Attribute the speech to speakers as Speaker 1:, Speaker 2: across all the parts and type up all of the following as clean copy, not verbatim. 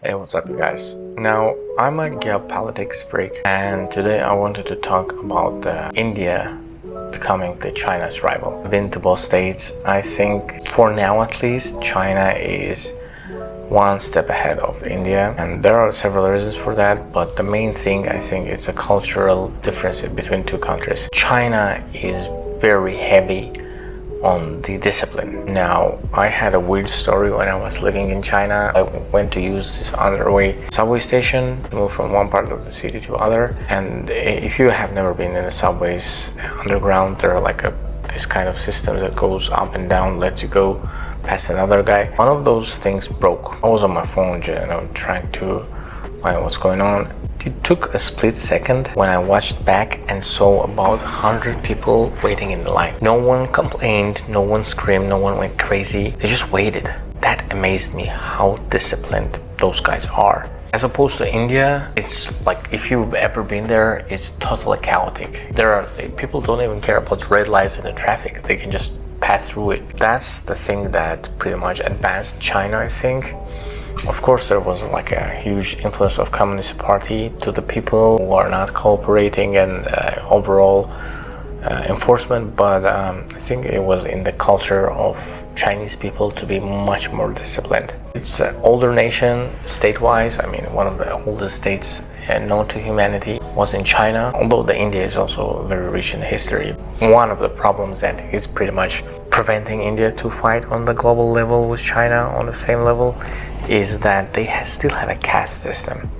Speaker 1: Hey, what's up, you guys? Now, I'm a geopolitics freak, and today I wanted to talk about India becoming the China's rival. I've been to both states. I think, for now at least, China is one step ahead of India, and there are several reasons for that, but the main thing I think is a cultural difference between two countries. China is very heavy on the discipline. Now, I had a weird story when I was living in China. I went to use this underway subway station to move from one part of the city to other, and if you have never been in the subways underground, there are like this kind of system that goes up and down, lets you go past another guy. One of those things broke. I was on my phone, trying to find what's going on. It took a split second when I watched back and saw about 100 people waiting in the line. No one complained, no one screamed, no one went crazy. They just waited. That amazed me how disciplined those guys are. As opposed to India, it's like, if you've ever been there, it's totally chaotic. People don't even care about red lights in the traffic. They can just pass through it. That's the thing that pretty much advanced China, I think. Of course, there was like a huge influence of Communist Party to the people who are not cooperating and overall enforcement, but I think it was in the culture of Chinese people to be much more disciplined. It's an older nation state-wise. I mean, one of the oldest states known to humanity was in China, although India is also very rich in history. One of the problems that is pretty much preventing India to fight on the global level with China on the same level is that they still have a caste system.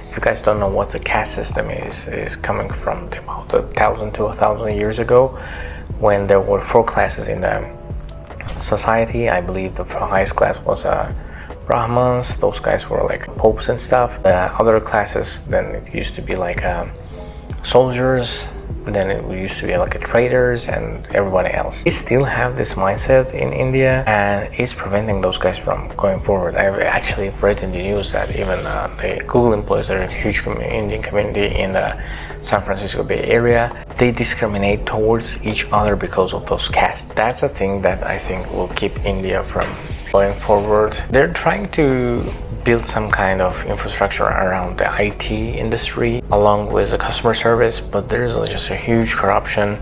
Speaker 1: If you guys don't know what the caste system is coming from about 1,000 to 1,000 years ago, when there were four classes in the society. I believe the highest class was Brahmins. Those guys were like popes and stuff. The other classes, then it used to be like soldiers, then it used to be like traders and everybody else. We still have this mindset in India, and it's preventing those guys from going forward. I've actually read in the news that even the Google employees, there are a huge Indian community in the San Francisco Bay Area. They discriminate towards each other because of those castes. That's a thing that I think will keep India from going forward. They're trying to build some kind of infrastructure around the IT industry along with the customer service, but there's just a huge corruption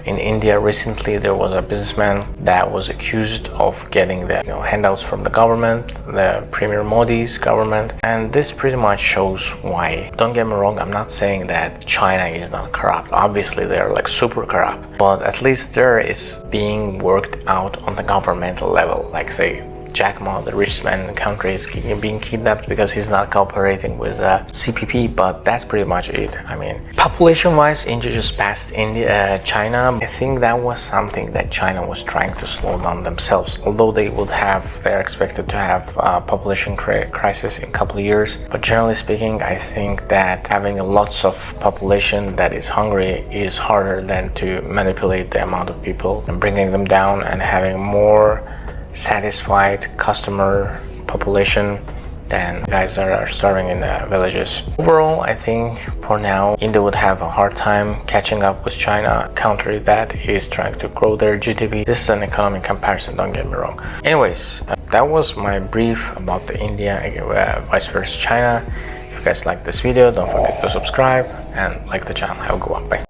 Speaker 1: in India. Recently there was a businessman that was accused of getting the handouts from the government, the Premier Modi's government, and this pretty much shows why. Don't get me wrong, I'm not saying that China is not corrupt. Obviously they're like super corrupt, but at least there is being worked out on the governmental level. Like, say, Jack Ma, the richest man in the country, is being kidnapped because he's not cooperating with CPP, but that's pretty much it. I mean, population-wise, India just passed China. I think that was something that China was trying to slow down themselves, although they're expected to have a population crisis in a couple of years. But generally speaking, I think that having lots of population that is hungry is harder than to manipulate the amount of people and bringing them down and having more satisfied customer population than guys that are starving in the villages. Overall, I think for now India would have a hard time catching up with China, a country that is trying to grow their GDP. This is an economic comparison, don't get me wrong. Anyways, that was my brief about the India vice versa China. If you guys like this video, don't forget to subscribe and like the channel. Have a good one. Bye.